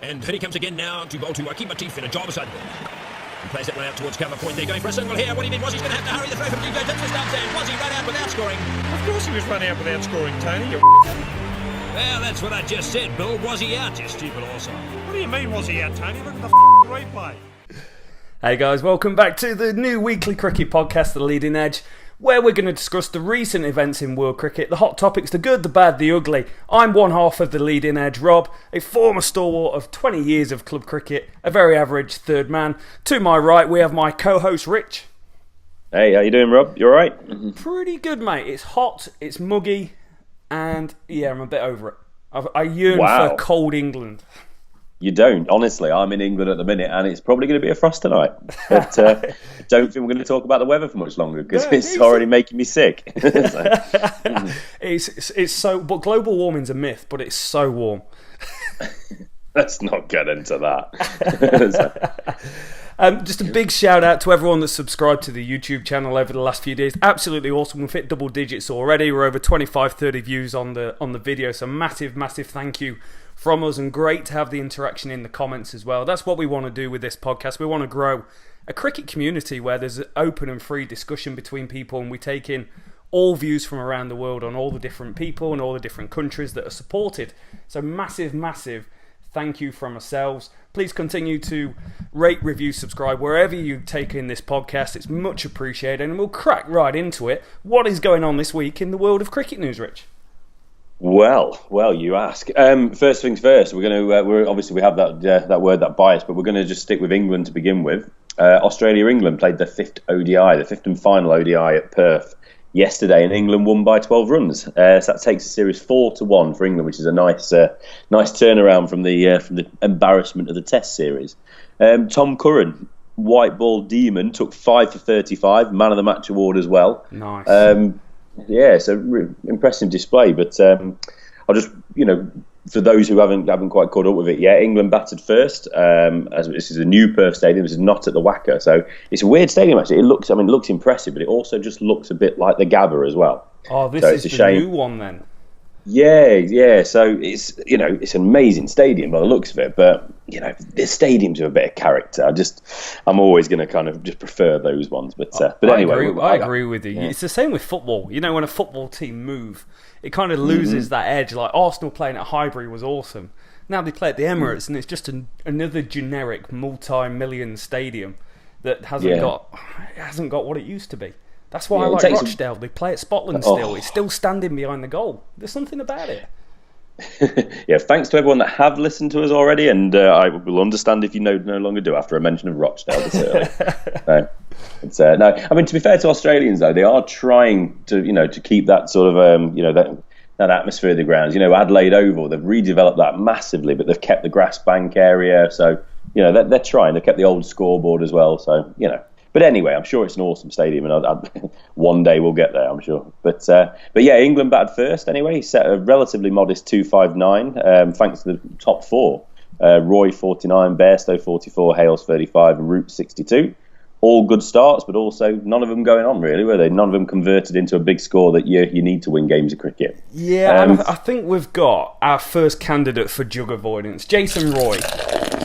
And here he comes again now to bowl to keep Matif in a job beside the ball. He plays that one out towards cover point. They're going for a single here. What do you mean? Was he's going to have to hurry the throw from DJ Tips stumps in? Was he run out without scoring? Of course he was running out without scoring, Tony. Well, that's what I just said, Bill. Was he out, you stupid also? What do you mean, was he out, Tony? Look at the replay. Hey guys, welcome back to the new weekly cricket podcast, The Leading Edge, where we're going to discuss the recent events in world cricket, the hot topics, the good, the bad, the ugly. I'm one half of The Leading Edge, Rob, a former stalwart of 20 years of club cricket, a very average third man. To my right, we have my co-host, Rich. Hey, how you doing, Rob? You alright? Pretty good, mate. It's hot, it's muggy, and yeah, I'm a bit over it. I yearn for cold England. You don't. Honestly, I'm in England at the minute and it's probably going to be a frost tonight. But I don't think we're going to talk about the weather for much longer because it's already making me sick. It's so... But global warming's a myth, but it's so warm. Let's not get into that. Just a big shout out to everyone that's subscribed to the YouTube channel over the last few days. Absolutely awesome. We've hit double digits already. We're over 25, 30 views on the video. So massive thank you from us, and great to have the interaction in the comments as well. That's what we want to do with this podcast. We want to grow a cricket community where there's an open and free discussion between people, and we take in all views from around the world on all the different people and all the different countries that are supported. So massive thank you from ourselves. Please continue to rate, review, subscribe wherever you take in this podcast. It's much appreciated, and we'll crack right into it. What is going on this week in the world of cricket news, Rich? Well, you ask. First things first. We're going to. We're obviously we have that word, that bias, but we're going to just stick with England to begin with. Australia-England played their fifth ODI, the fifth and final ODI at Perth yesterday, and England won by 12 runs. So that takes the series 4-1 for England, which is a nice turnaround from the embarrassment of the Test series. Tom Curran, white ball demon, took 5 for 35, man of the match award as well. Nice. Yeah, it's an impressive display. But I'll just, for those who haven't quite caught up with it yet, England batted first. As this is a new Perth stadium, this is not at the Wacker, so it's a weird stadium actually. It looks impressive, but it also just looks a bit like the Gabba as well. Oh, this is the shame. New one then. Yeah. So it's it's an amazing stadium by the looks of it, but the stadiums are a bit of character. I'm always going to kind of just prefer those ones. But anyway, I agree with you. Yeah. It's the same with football. When a football team move, it kind of loses that edge. Like Arsenal playing at Highbury was awesome. Now they play at the Emirates, and it's just another generic multi-million stadium that hasn't got what it used to be. That's why I like Rochdale. They play at Spotland still. It's still standing behind the goal. There's something about it. Yeah, thanks to everyone that have listened to us already, and I will understand if you no longer do after a mention of Rochdale this early. No, I mean, to be fair to Australians though, they are trying to keep that sort of that atmosphere of the grounds. Adelaide Oval, they've redeveloped that massively, but they've kept the grass bank area. So they're trying. They've kept the old scoreboard as well. So But anyway, I'm sure it's an awesome stadium, and one day we'll get there, I'm sure. But yeah, England batted first anyway. He set a relatively modest 259, thanks to the top four. Roy 49, Bairstow 44, Hales 35, and Root 62. All good starts, but also none of them going on really, were they? None of them converted into a big score that you need to win games of cricket. Yeah, and I think we've got our first candidate for jug avoidance, Jason Roy.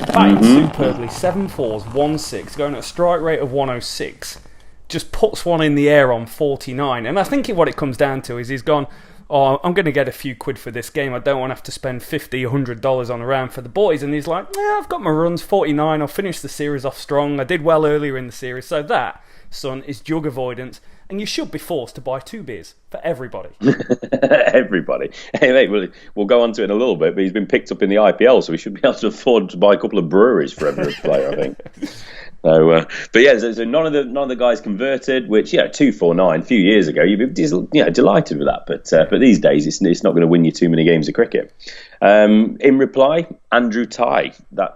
Batting superbly, 7 fours, 1 6, going at a strike rate of 106. Just puts one in the air on 49. And I think what it comes down to is he's gone, I'm going to get a few quid for this game. I don't want to have to spend $50, $100 on a round for the boys. And he's like, I've got my runs, 49. I'll finish the series off strong. I did well earlier in the series. So that, son, is jug avoidance. And you should be forced to buy 2 beers for everybody. Everybody. Hey, mate, we'll go on to it in a little bit, but he's been picked up in the IPL, so we should be able to afford to buy a couple of breweries for every player, I think. So, but yeah, so none of the guys converted, which 249 a few years ago, you'd be delighted with that. But these days, it's not going to win you too many games of cricket. In reply, Andrew Tye, that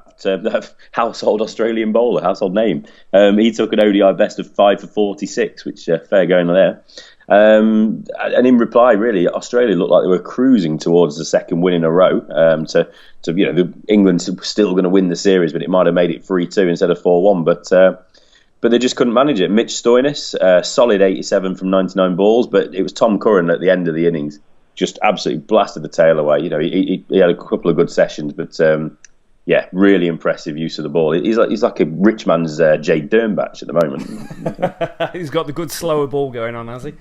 household Australian bowler, household name. He took an ODI best of 5 for 46, which fair going there. And in reply, really, Australia looked like they were cruising towards the second win in a row. England still going to win the series, but it might have made it 3-2 instead of 4-1. But they just couldn't manage it. Mitch Stoinis, solid 87 from 99 balls, but it was Tom Curran at the end of the innings, just absolutely blasted the tail away. He had a couple of good sessions, but yeah, really impressive use of the ball. He's like a rich man's Jade Dernbach at the moment. He's got the good slower ball going on, has he?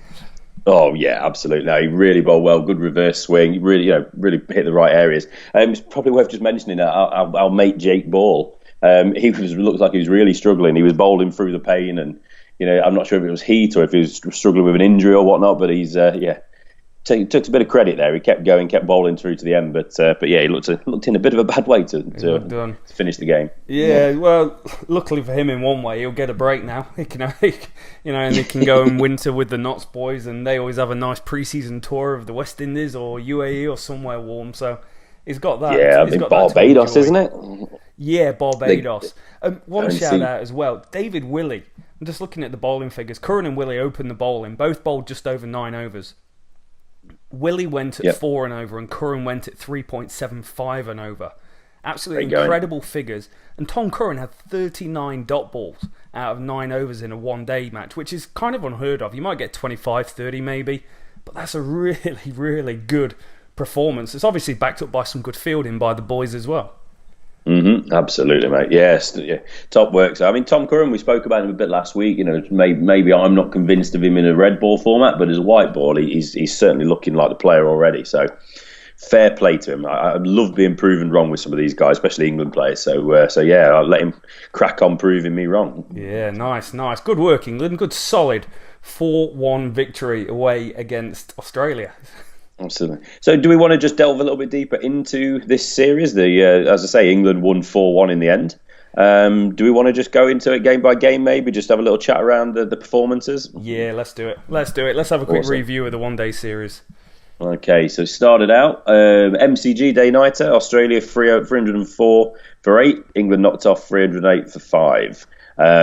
Oh yeah, absolutely. No, he really bowled well. Good reverse swing. He really, really hit the right areas. It's probably worth just mentioning that our mate Jake Ball. Looks like he was really struggling. He was bowling through the pain, and I'm not sure if it was heat or if he was struggling with an injury or whatnot. But he's took a bit of credit there. He kept going, kept bowling through to the end. But yeah, he looked in a bit of a bad way to finish the game. Yeah, well, luckily for him, in one way, he'll get a break now. He can, and he can go and winter with the Notts boys, and they always have a nice pre-season tour of the West Indies or UAE or somewhere warm. So he's got that. Yeah, he's got Barbados, isn't it? Yeah, Barbados. One shout out as well, David Willey. I'm just looking at the bowling figures. Curran and Willey opened the bowling. Both bowled just over 9 overs. Willey went at 4 and over, and Curran went at 3.75 and over. Absolutely incredible figures. And Tom Curran had 39 dot balls out of 9 overs in a one-day match, which is kind of unheard of. You might get 25, 30 maybe, but that's a really, really good performance. It's obviously backed up by some good fielding by the boys as well. Absolutely, mate. Yes, yeah. Top work. So, I mean, Tom Curran, we spoke about him a bit last week. Maybe I'm not convinced of him in a red ball format, but as a white ball, he's certainly looking like the player already. So, fair play to him. I love being proven wrong with some of these guys, especially England players. So yeah, I'll let him crack on proving me wrong. Yeah, nice. Good work, England. Good solid 4-1 victory away against Australia. Absolutely. So do we want to just delve a little bit deeper into this series? As I say, England won 4-1 in the end. Do we want to just go into it game by game, maybe? Just have a little chat around the performances? Yeah, let's do it. Let's have a quick review of the one-day series. Okay, so started out, MCG day-nighter, Australia 304 for 8, England knocked off 308 for 5.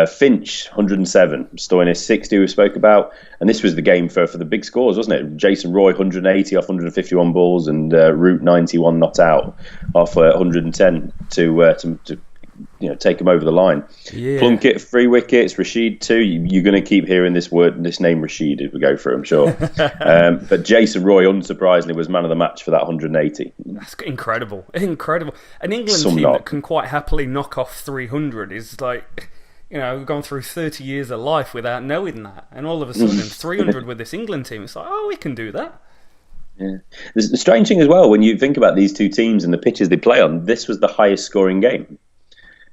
Finch, 107, Stoinis, 60 we spoke about, and this was the game for the big scores, wasn't it? Jason Roy, 180 off 151 balls, and Root, 91 not out off 110 to take him over the line. Yeah. Plunkett, 3 wickets, Rashid, 2. You're going to keep hearing this name Rashid as we go through, I'm sure. But Jason Roy, unsurprisingly, was man of the match for that 180. That's incredible. An England team that can quite happily knock off 300 is like... we've gone through 30 years of life without knowing that. And all of a sudden, 300 with this England team. It's like, we can do that. Yeah. The strange thing as well, when you think about these two teams and the pitches they play on, this was the highest scoring game.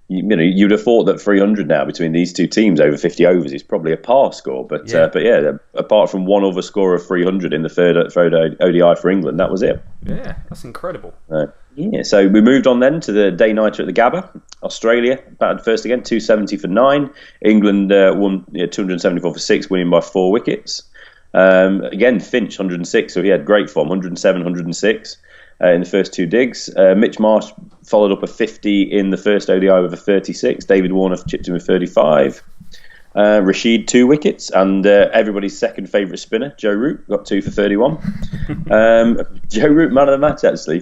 You'd have thought that 300 now between these two teams over 50 overs is probably a par score. But apart from one other score of 300 in the third ODI for England, that was it. Yeah, that's incredible. So we moved on then to the day-nighter at the Gabba. Australia batted first again, 270 for 9. England won 274 for 6, winning by 4 wickets. Again, Finch, 106, so he had great form, 107, 106 in the first 2 digs. Mitch Marsh followed up a 50 in the first ODI with a 36. David Warner chipped in with 35. Rashid, 2 wickets, and everybody's second favourite spinner, Joe Root, got 2 for 31. Joe Root, man of the match, actually.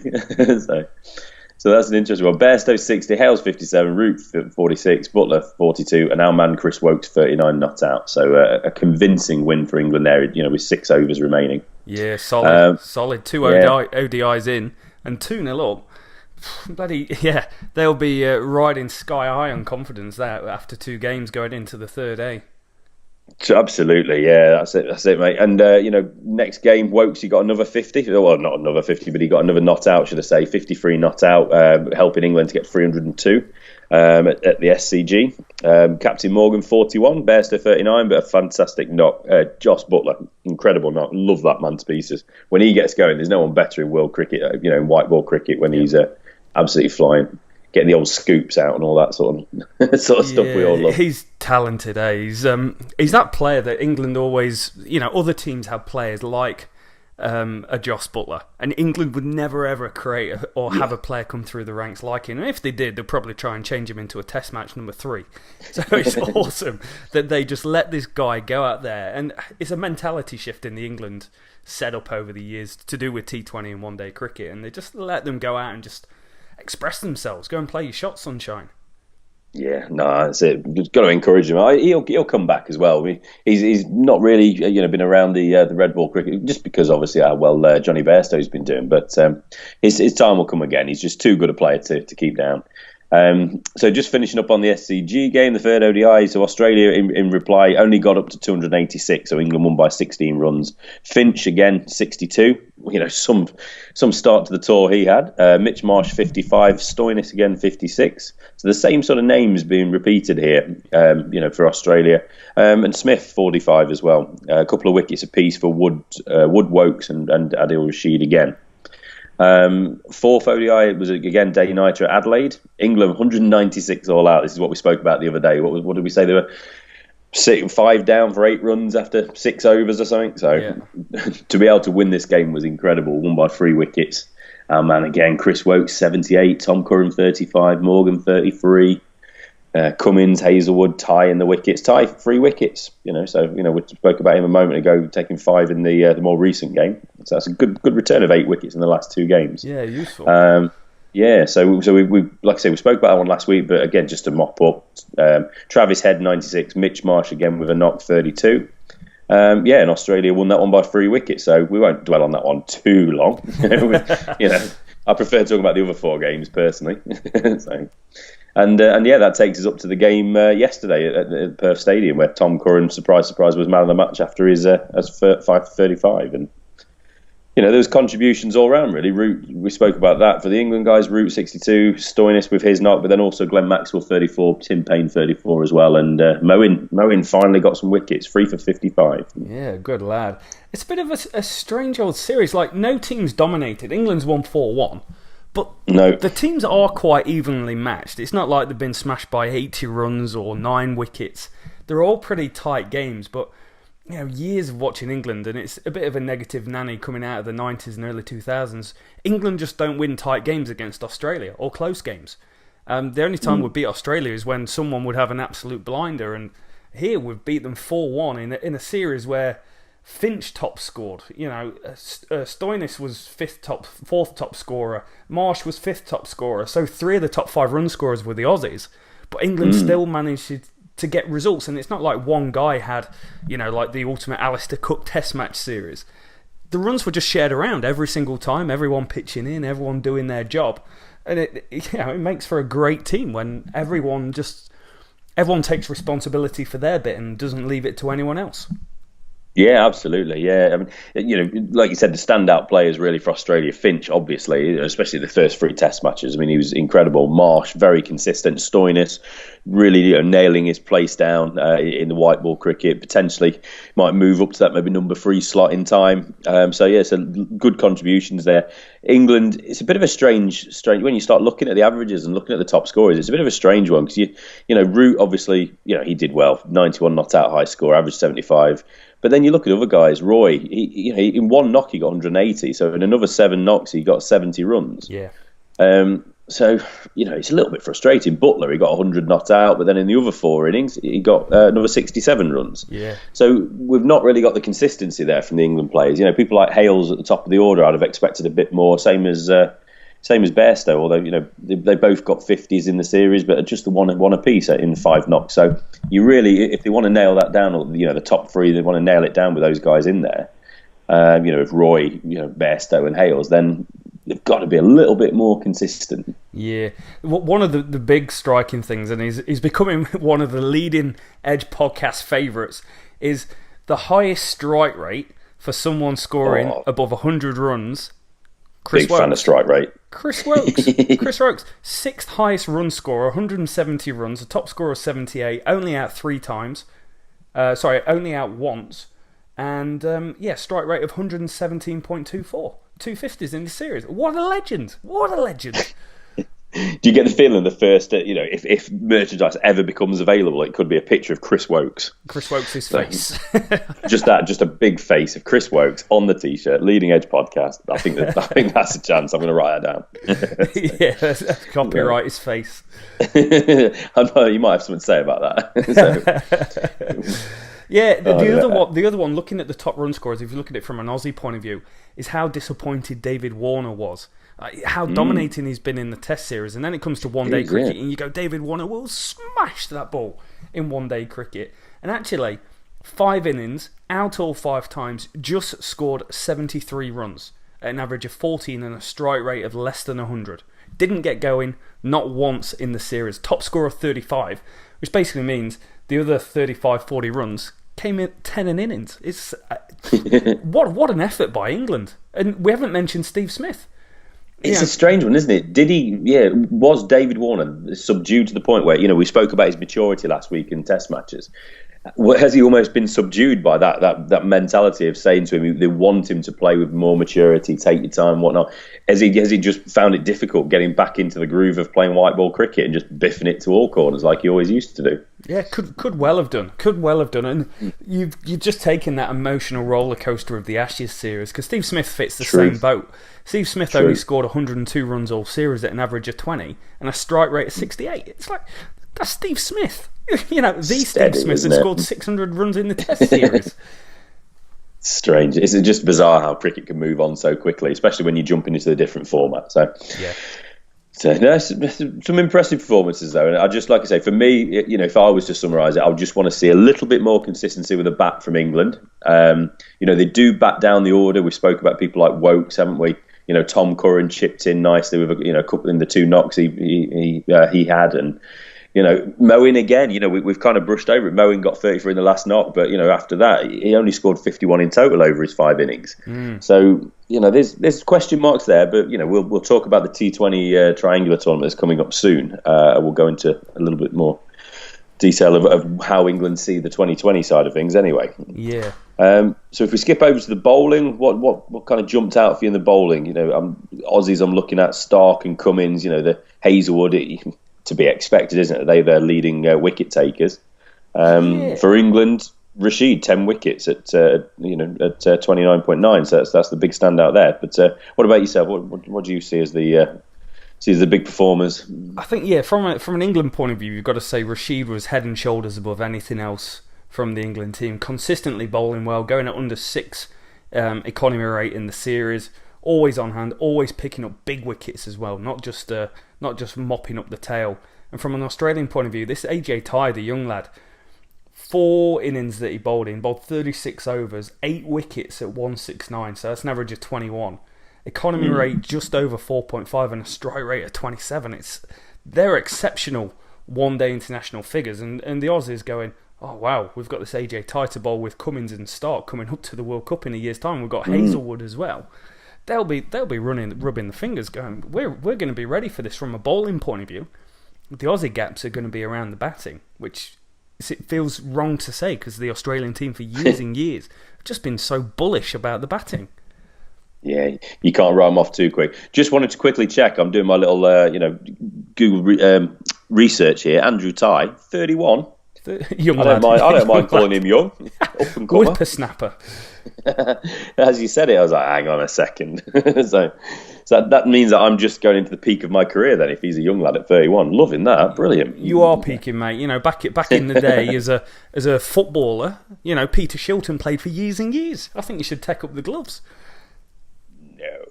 So that's an interesting one. Bairstow, 60, Hales, 57, Root, 46, Butler, 42, and our man Chris Wokes, 39, not out. So a convincing win for England there, with 6 overs remaining. Yeah, solid. 2 ODIs in and 2-0 up. Bloody, yeah, they'll be riding sky high on confidence there after 2 games going into the third, eh? Absolutely, yeah, that's it, mate. And next game, Wokes, he got another 50. Well, not another 50, but he got another not out, should I say? 53 not out, helping England to get 302 at the SCG. Captain Morgan, 41, Bairstow, 39, but a fantastic knock. Joss Butler, incredible knock. Love that man to pieces. When he gets going, there's no one better in world cricket, in white ball cricket, when he's absolutely flying. Getting the old scoops out and all that sort of stuff we all love. He's talented, eh? He's that player that England always, other teams have players like a Joss Butler, and England would never ever create or have a player come through the ranks like him. And if they did, they'd probably try and change him into a Test match number 3. So it's awesome that they just let this guy go out there, and it's a mentality shift in the England setup over the years to do with T20 and one-day cricket, and they just let them go out and just express themselves. Go and play your shot, sunshine. Yeah, no, that's it. Just got to encourage him. He'll come back as well. He's not really been around the red ball cricket just because obviously how well Johnny Bairstow's been doing. But his time will come again. He's just too good a player to keep down. So just finishing up on the SCG game, the third ODI. So Australia, in reply, only got up to 286. So England won by 16 runs. Finch again 62. Some start to the tour he had. Mitch Marsh 55. Stoinis again 56. So the same sort of names being repeated here. For Australia. And Smith 45 as well. A couple of wickets apiece for Wood Wokes and Adil Rashid again. Fourth ODI was again day nighter at Adelaide. England 196 all out. This is what we spoke about the other day. What did we say? They were 5 down for 8 runs after 6 overs or something. So to be able to win this game was incredible. Won by 3 wickets. Our man again, Chris Wokes 78, Tom Curran 35, Morgan 33. Cummins, Hazelwood, Ty in the wickets. Ty 3 wickets. So we spoke about him a moment ago, taking 5 in the more recent game. So that's a good return of 8 wickets in the last 2 games. Yeah, useful. So we like I say, we spoke about that one last week, but again, just to mop up, Travis Head 96, Mitch Marsh again with a knock 32. And Australia won that one by 3 wickets. So we won't dwell on that one too long. I prefer talking about the other 4 games personally. And that takes us up to the game yesterday at Perth Stadium, where Tom Curran, surprise, surprise, was man of the match after his 5 for 35. And there was contributions all round really. Root, we spoke about that for the England guys. Root 62, Stoinis with his knock, but then also Glenn Maxwell 34, Tim Payne 34 as well, and Moeen finally got some wickets, 3 for 55. Yeah, good lad. It's a bit of a strange old series. Like, no team's dominated. England's won 4-1. But the teams are quite evenly matched. It's not like they've been smashed by 80 runs or 9 wickets. They're all pretty tight games, but years of watching England, and it's a bit of a negative nanny coming out of the 90s and early 2000s. England just don't win tight games against Australia, or close games. The only time we beat Australia is when someone would have an absolute blinder, and here we've beat them 4-1 in a series where Finch top scored. Stoinis was 4th top scorer. Marsh was 5th top scorer. So 3 of the top 5 run scorers were the Aussies. But England still managed to get results. And it's not like one guy had, like the ultimate Alistair Cook Test match series. The runs were just shared around every single time. Everyone pitching in, everyone doing their job. And it makes for a great team when everyone takes responsibility for their bit and doesn't leave it to anyone else. Yeah, absolutely. Yeah, I mean, like you said, the standout players really for Australia, Finch, obviously, especially the first 3 Test matches. I mean, he was incredible. Marsh, very consistent. Stoinis, really nailing his place down in the white ball cricket. Potentially might move up to that maybe number 3 slot in time. So good contributions there. England, it's a bit of a strange when you start looking at the averages and looking at the top scorers. It's a bit of a strange one because Root, obviously, he did well, 91 not out high score, average 75. But then you look at other guys. Roy, he in 1 knock he got 180. So in another 7 knocks he got 70 runs. Yeah. So it's a little bit frustrating. Butler, he got 100 not out, but then in the other 4 innings he got another 67 runs. Yeah. So we've not really got the consistency there from the England players. People like Hales at the top of the order, I'd have expected a bit more. Same as Bairstow, although they both got 50s in the series, but just the one apiece in 5 knocks. So you really, if they want to nail that down, or the top 3, they want to nail it down with those guys in there. If Roy, Bairstow and Hales, then they've got to be a little bit more consistent. Yeah, one of the big striking things, and he's becoming one of the leading Edge podcast favourites, is the highest strike rate for someone scoring above 100 runs. Chris Big Wokes. Fan of strike rate. Chris Wokes. Chris Wokes, 6th highest run scorer, 170 runs, a top scorer of 78, only out 3 times. Only out once. And, strike rate of 117.24. 250s in the series. What a legend. What a legend. Do you get the feeling the first, if merchandise ever becomes available, it could be a picture of Chris Wokes? Chris Wokes' face. just a big face of Chris Wokes on the T-shirt, Leading Edge podcast. I think that's a chance. I'm going to write that down. Yeah, that's copyright his face. I know you might have something to say about that. Yeah, the other one, looking at the top run scorers, if you look at it from an Aussie point of view, is how disappointed David Warner was. How dominating he's been in the Test series. And then it comes to one-day cricket, and you go, David Warner will smash that ball in one-day cricket. And actually, 5 innings, out all 5 times, just scored 73 runs at an average of 14 and a strike rate of less than 100. Didn't get going not once in the series. Top score of 35, which basically means the other 35, 40 runs came in 10 innings. It's what an effort by England. And we haven't mentioned Steve Smith. It's a strange one, isn't it? Was David Warner subdued to the point where, we spoke about his maturity last week in Test matches? Has he almost been subdued by that mentality of saying to him they want him to play with more maturity, take your time, whatnot? Has he just found it difficult getting back into the groove of playing white ball cricket and just biffing it to all corners like he always used to do? Yeah, could well have done. And you've just taken that emotional roller coaster of the Ashes series, because Steve Smith fits the same boat. Steve Smith only scored 102 runs all series at an average of 20 and a strike rate of 68. It's like, that's Steve Smith. Steve Smith has scored 600 runs in the Test series. Strange. It's just bizarre how cricket can move on so quickly, especially when you're jumping into a different format. So some impressive performances though, and I just, like I say, for me, if I was to summarise it, I would just want to see a little bit more consistency with the bat from England. They do bat down the order. We spoke about people like Wokes, haven't we? Tom Curran chipped in nicely with a couple in the two knocks he had, and Moeen again. We've kind of brushed over it. Moeen got 33 in the last knock, but after that he only scored 51 in total over his 5 innings. So there's question marks there, but we'll talk about the T20 triangular tournament that's coming up soon. We'll go into a little bit more detail of how England see the 2020 side of things. Anyway, so if we skip over to the bowling, what kind of jumped out for you in the bowling? Aussies I'm looking at, Stark and Cummins. The Hazelwood. To be expected, isn't it? They're their leading wicket takers. For England, Rashid 10 wickets at 29.9. So that's the big standout there. But what about yourself? What do you see as the big performers? I think from an England point of view, you've got to say Rashid was head and shoulders above anything else from the England team. Consistently bowling well, going at under 6 economy rate in the series. Always on hand, always picking up big wickets as well, not just mopping up the tail. And from an Australian point of view, this AJ Tye, the young lad, 4 innings that he bowled 36 overs, 8 wickets at 169, so that's an average of 21. Economy rate just over 4.5 and a strike rate of 27. They're exceptional one-day international figures, and the Aussies going, oh wow, we've got this AJ Tye to bowl with Cummins and Stark coming up to the World Cup in a year's time. We've got Hazelwood as well. They'll be rubbing the fingers, going, we're going to be ready for this from a bowling point of view. The Aussie gaps are going to be around the batting, which it feels wrong to say because the Australian team for years and years have just been so bullish about the batting. Yeah, you can't write them off too quick. Just wanted to quickly check. I'm doing my little Google research here. Andrew Tye, 31. Young I don't mind calling him young. Up and comer. Whippersnapper. As you said it, I was like, hang on a second. so that means that I'm just going into the peak of my career then, if he's a young lad at 31. Loving that. Brilliant. You are peaking, mate. Back in the day as a footballer, Peter Shilton played for years and years. I think you should take up the gloves. No.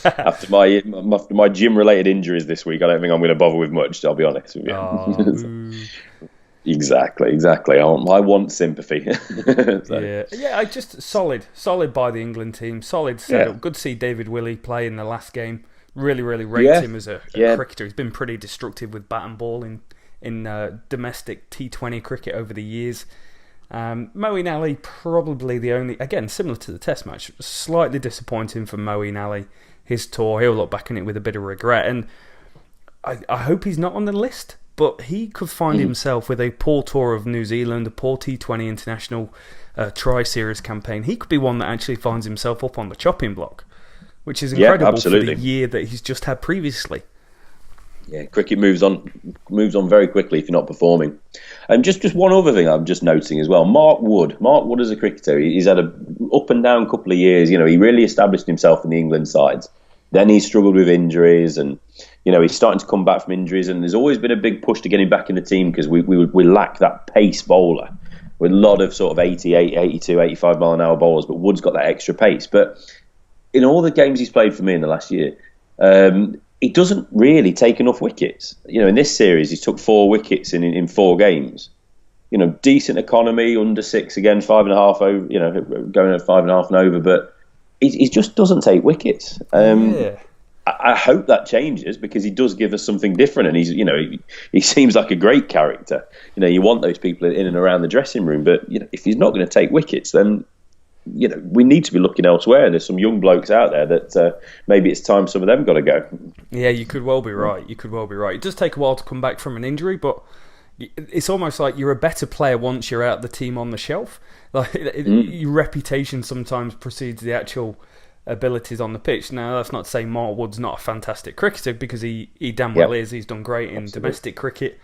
After my gym-related injuries this week, I don't think I'm going to bother with much, I'll be honest with you. Exactly. I want sympathy. I just solid by the England team. Solid setup. Good to see David Willey play in the last game. Really rate him as a cricketer. He's been pretty destructive with bat and ball in domestic T20 cricket over the years. Moeen Ali, probably the only, again, similar to the Test match, slightly disappointing for Moeen Ali. His tour, he'll look back on it with a bit of regret. And I hope he's not on the list. But he could find himself with a poor tour of New Zealand, a poor T20 international tri-series campaign. He could be one that actually finds himself up on the chopping block, which is incredible for the year that he's just had previously. Yeah, cricket moves on very quickly if you're not performing. And just one other thing I'm just noticing as well, Mark Wood as a cricketer, he's had a up and down couple of years. He really established himself in the England sides. Then he struggled with injuries and he's starting to come back from injuries, and there's always been a big push to get him back in the team because we lack that pace bowler with a lot of sort of 88, 82, 85 mile an hour bowlers, but Wood's got that extra pace. But in all the games he's played for me in the last year, he doesn't really take enough wickets. In this series, he took 4 wickets in 4 games. Decent economy, under 6 again, 5.5 over, going at 5.5 and over, but he just doesn't take wickets. I hope that changes, because he does give us something different, and he's, he seems like a great character. You want those people in and around the dressing room, but if he's not going to take wickets, then we need to be looking elsewhere. And there's some young blokes out there that maybe it's time some of them got to go. Yeah, you could well be right. It does take a while to come back from an injury, but it's almost like you're a better player once you're out the team on the shelf. Like your reputation sometimes precedes the actual abilities on the pitch. Now, that's not to say Mark Wood's not a fantastic cricketer, because he damn well is. He's done great in domestic cricket.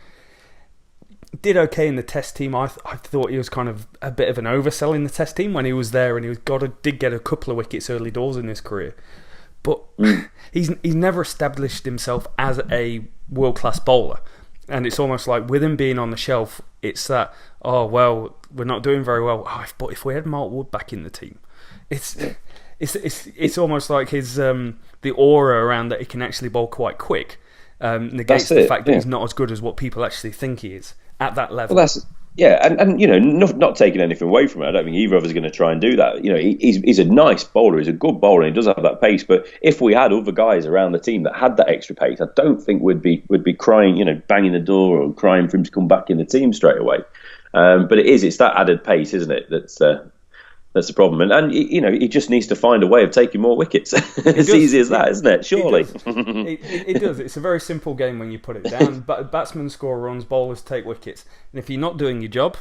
Did okay in the Test team. I thought he was kind of a bit of an oversell in the Test team when he was there, and he did get a couple of wickets early doors in his career. But he's never established himself as a world-class bowler. And it's almost like with him being on the shelf, it's that, oh, well, we're not doing very well. Oh, but if we had Mark Wood back in the team, it's almost like his the aura around that he can actually bowl quite quick negates the fact that he's not as good as what people actually think he is at that level. Well, and not taking anything away from it. I don't think either of us are going to try and do that. He's a nice bowler. He's a good bowler, and he does have that pace. But if we had other guys around the team that had that extra pace, I don't think we'd be crying, banging the door or crying for him to come back in the team straight away. But it's that added pace, isn't it? That's the problem, and he just needs to find a way of taking more wickets. It's easy as that, isn't it? Surely, it does. It's a very simple game when you put it down. But batsmen score runs, bowlers take wickets, and if you're not doing your job,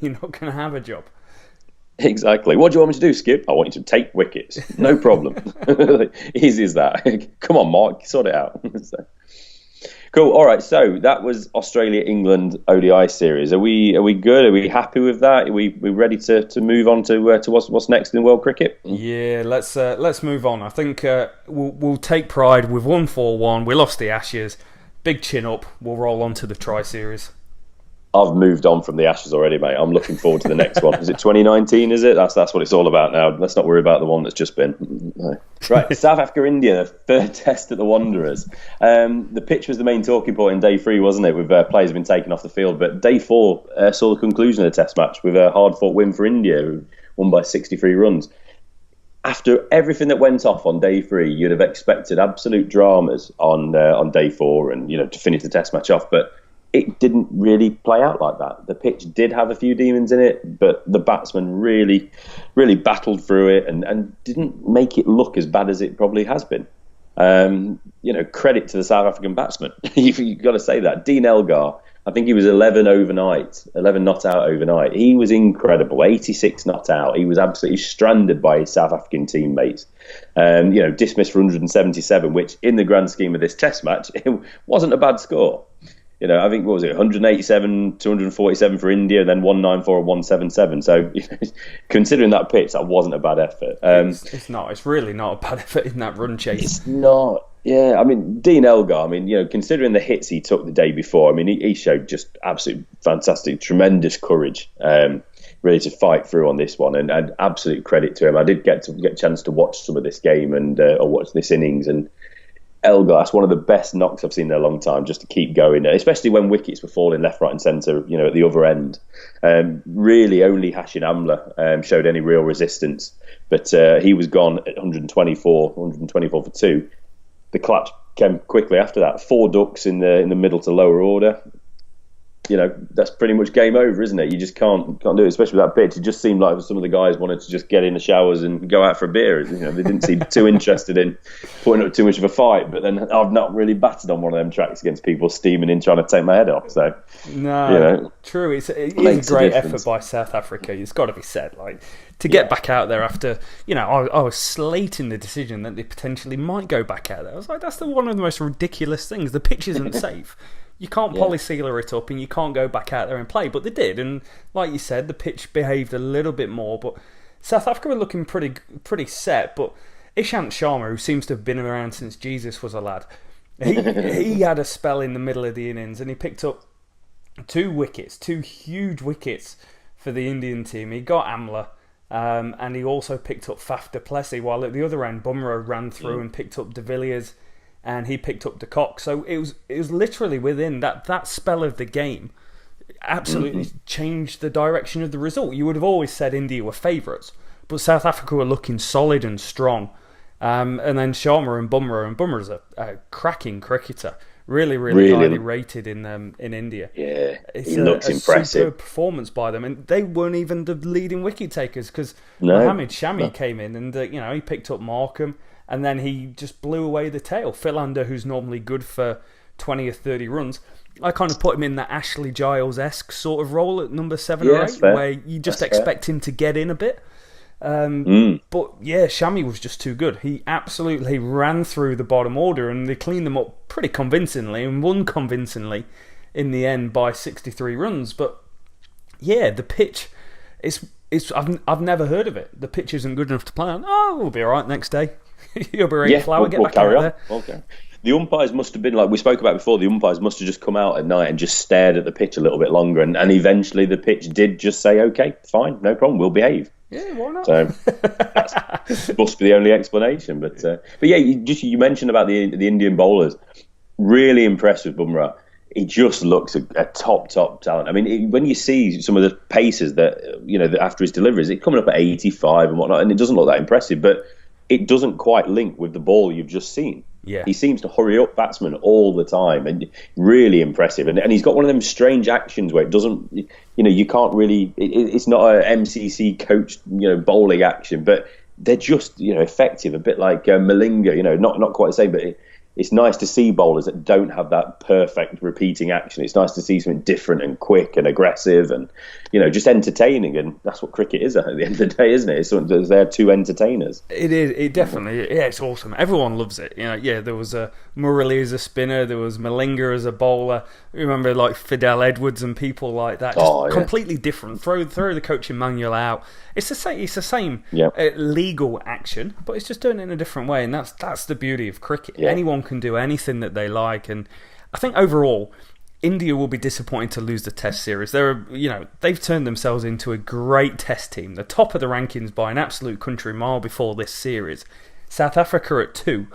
you're not going to have a job. Exactly. What do you want me to do, Skip? I want you to take wickets. No problem. Easy as that. Come on, Mark, sort it out. Cool. All right. So that was Australia-England ODI series. Are we good? Are we happy with that? Are we ready to move on to what's next in world cricket? Yeah. Let's move on. I think we'll take pride. We've won 4-1. We lost the Ashes. Big chin up. We'll roll on to the Tri series. I've moved on from the Ashes already, mate. I'm looking forward to the next one. Is it 2019? Is it? That's what it's all about now. Let's not worry about the one that's just been. No. Right, South Africa, India, the third test at the Wanderers. The pitch was the main talking point in day 3, wasn't it? With players have been taken off the field, but day 4 saw the conclusion of the Test match with a hard-fought win for India, who won by 63 runs. After everything that went off on day 3, you'd have expected absolute dramas on day 4, and to finish the Test match off, but it didn't really play out like that. The pitch did have a few demons in it, but the batsmen really, really battled through it and didn't make it look as bad as it probably has been. Credit to the South African batsmen. You've got to say that. Dean Elgar, I think he was 11 not out overnight. He was incredible. 86 not out. He was absolutely stranded by his South African teammates. Dismissed for 177, which in the grand scheme of this Test match, it wasn't a bad score. I think, what was it, 187, 247 for India, then 194 and 177. So, considering that pitch, that wasn't a bad effort. It's not. It's really not a bad effort in that run chase. It's not. Yeah, Dean Elgar, considering the hits he took the day before, he showed just absolute fantastic, tremendous courage, really to fight through on this one, and absolute credit to him. I did get a chance to watch some of this game or watch this innings, and Elgar, that's one of the best knocks I've seen in a long time, just to keep going, especially when wickets were falling left, right and centre, at the other end. Really only Hashim Amla showed any real resistance, but he was gone at 124 for 2. The collapse came quickly after that. 4 ducks in the middle to lower order. That's pretty much game over, isn't it? You just can't do it, especially with that pitch. It just seemed like some of the guys wanted to just get in the showers and go out for a beer. They didn't seem too interested in putting up too much of a fight. But then I've not really battered on one of them tracks against people steaming in trying to take my head off. So true. It is a great effort by South Africa. It's got to be said. To get back out there after, I was slating the decision that they potentially might go back out there. I was like, that's one of the most ridiculous things. The pitch isn't safe. You can't polysealer it up and you can't go back out there and play. But they did. And like you said, the pitch behaved a little bit more. But South Africa were looking pretty set. But Ishant Sharma, who seems to have been around since Jesus was a lad, he had a spell in the middle of the innings and he picked up 2 huge wickets for the Indian team. He got Amla. And he also picked up Faf du Plessis, while at the other end, Bumrah ran through and picked up de Villiers, and he picked up de Kock. So it was literally within that spell of the game, absolutely changed the direction of the result. You would have always said India were favourites, but South Africa were looking solid and strong, And then Sharma and Bumrah's a cracking cricketer. Really highly rated in India. Yeah, It's he looks impressive. Superb performance by them, and they weren't even the leading wicket takers because No. Mohammed Shami came in and he picked up Markham, and then he just blew away the tail. Philander, who's normally good for 20 or 30 runs, I kind of put him in that Ashley Giles-esque sort of role at number 7 or 8, where you just expect him to get in a bit. But yeah, Shami was just too good. He absolutely ran through the bottom order, and they cleaned them up pretty convincingly and won convincingly in the end by 63 runs. But yeah, the pitch I've never heard of it. The pitch isn't good enough to play on. Oh, we'll be all right next day. You'll be ready, Flower. Get back out there. Okay. The umpires must have been, like we spoke about before, the umpires must have just come out at night and just stared at the pitch a little bit longer, and eventually the pitch did just say, okay, fine, no problem, we'll behave. Yeah, why not? So that must be the only explanation. But yeah, you mentioned about the Indian bowlers. Really impressed with Bumrah. He just looks a top talent. I mean, when you see some of the paces that that after his deliveries, it's coming up at 85 and whatnot, and it doesn't look that impressive, but it doesn't quite link with the ball you've just seen. Yeah. He seems to hurry up batsmen all the time, and really impressive. And he's got one of them strange actions where it doesn't, you can't really. It's not a MCC coached, bowling action, but they're just, effective. A bit like Malinga, not quite the same, but it's nice to see bowlers that don't have that perfect repeating action. It's nice to see something different and quick and aggressive and, just entertaining. And that's what cricket is at the end of the day, isn't it? It's something they're two entertainers. It is. It definitely. Yeah, it's awesome. Everyone loves it. There was Murali as a spinner. There was Malinga as a bowler. Remember, like Fidel Edwards and people like that. Just completely different. Throw the coaching manual out. It's the same. It's the same legal action, but it's just doing it in a different way. And that's the beauty of cricket. Yeah. Anyone can do anything that they like, and I think overall India will be disappointed to lose the Test series. They've turned themselves into a great Test team, the top of the rankings by an absolute country mile before this series. South Africa at 2,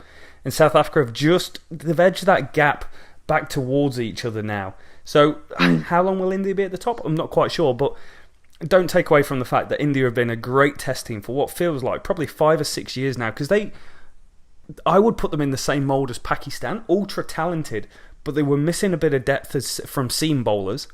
and South Africa they've edged that gap back towards each other now. So how long will India be at the top? I'm not quite sure, but don't take away from the fact that India have been a great Test team for what feels like probably 5 or 6 years now, because I would put them in the same mould as Pakistan, ultra talented, but they were missing a bit of depth from seam bowlers,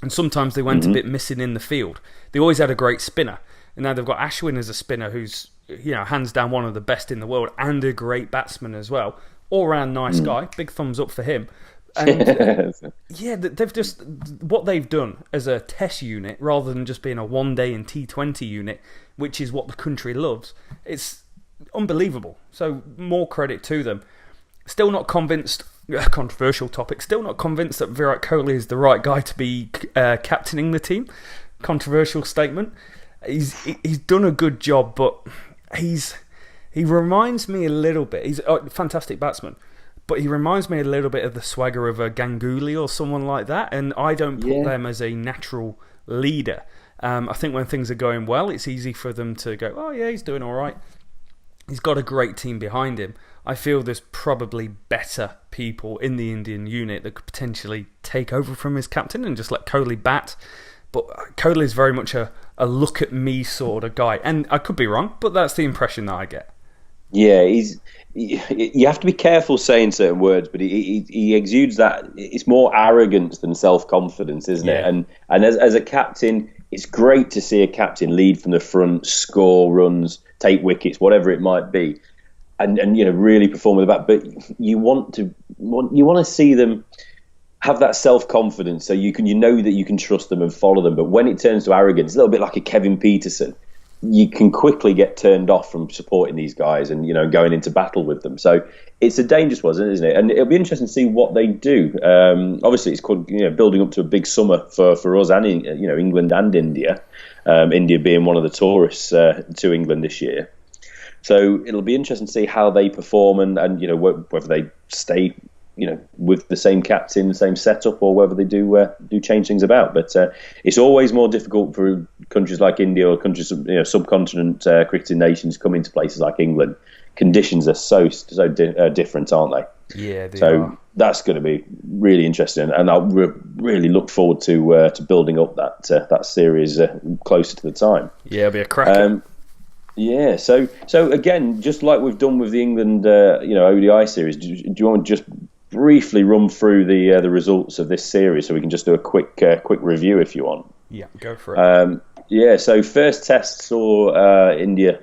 and sometimes they went a bit missing in the field. They always had a great spinner, and now they've got Ashwin as a spinner who's hands down one of the best in the world and a great batsman as well. All round nice guy, big thumbs up for him. And yeah, they've just what they've done as a Test unit rather than just being a one-day and T20 unit, which is what the country loves. It's unbelievable. So more credit to them. Still not convinced. Controversial topic. Still not convinced that Virat Kohli is the right guy to be captaining the team. Controversial statement. He's done a good job, but he reminds me a little bit. He's a fantastic batsman, but he reminds me a little bit of the swagger of a Ganguly or someone like that, and I don't put them as a natural leader. I think when things are going well, it's easy for them to go, oh yeah, he's doing all right. He's got a great team behind him. I feel there's probably better people in the Indian unit that could potentially take over from his captain and just let Kohli bat. But Kohli is very much a look at me sort of guy. And I could be wrong, but that's the impression that I get. Yeah, you have to be careful saying certain words, but he exudes that. It's more arrogance than self-confidence, isn't it? And as a captain, it's great to see a captain lead from the front, score runs, take wickets, whatever it might be. And really perform with the bat, but you want to see them have that self-confidence, so you know that you can trust them and follow them. But when it turns to arrogance, a little bit like a Kevin Peterson, you can quickly get turned off from supporting these guys and going into battle with them. So it's a dangerous one, isn't it? And it'll be interesting to see what they do. Obviously, it's called building up to a big summer for us and England and India. India being one of the tourists to England this year. So it'll be interesting to see how they perform and whether they stay with the same captain, same setup, or whether they do change things about. But it's always more difficult for countries like India or countries subcontinent cricketing nations coming to places like England. Conditions are so different, aren't they? Yeah, they so are. That's going to be really interesting, and I really look forward to building up that series closer to the time. Yeah, it'll be a cracker. Yeah, so again, just like we've done with the England, ODI series, do you want to just briefly run through the results of this series so we can just do a quick review if you want? Yeah, go for it. So first test saw India.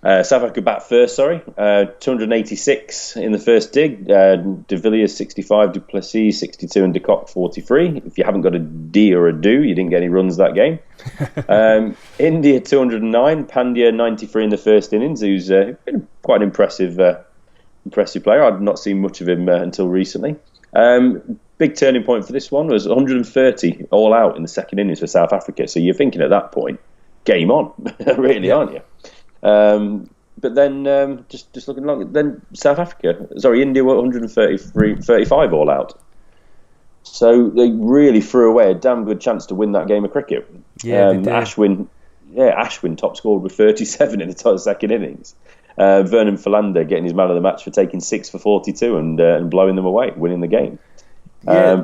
South Africa bat first, 286 in the first dig. De Villiers 65, Du Plessis 62 and de Kock 43. If you haven't got a D or a do, you didn't get any runs that game. India 209, Pandya 93 in the first innings, who's been quite an impressive player. I'd not seen much of him until recently. Big turning point for this one was 130 all out in the second innings for South Africa. So you're thinking at that point, game on, really, aren't you? But then just looking along, then India were 135 all out. So they really threw away a damn good chance to win that game of cricket. Yeah, they did. Ashwin top scored with 37 in the second innings. Vernon Philander getting his man of the match for taking 6 for 42 and blowing them away, winning the game. Sorry,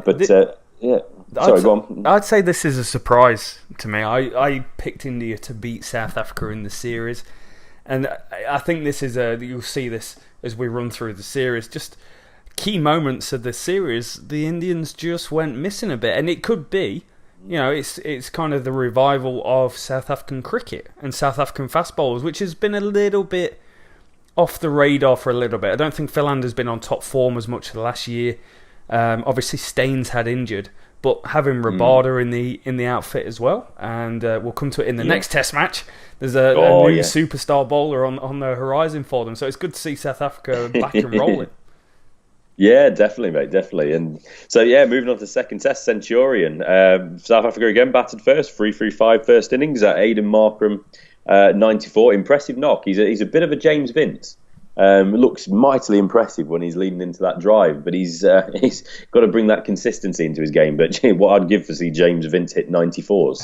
go on. I'd say this is a surprise to me. I picked India to beat South Africa in the series, and I think this is you'll see this as we run through the series. Just key moments of the series, the Indians just went missing a bit, and it could be, it's kind of the revival of South African cricket and South African fast bowlers, which has been a little bit off the radar for a little bit. I don't think Philander's been on top form as much the last year. Obviously, Staines had injured, but having Rabada in the outfit as well, and we'll come to it in the next Test match. There's a new superstar bowler on the horizon for them, so it's good to see South Africa back and rolling. Yeah, definitely, mate, definitely. And so, moving on to the second Test, Centurion. South Africa again batted first, 3-3-5 first innings. Aidan Markram, 94, impressive knock. He's a bit of a James Vince. Looks mightily impressive when he's leaning into that drive, but he's got to bring that consistency into his game. But what I'd give to see James Vince hit 94s,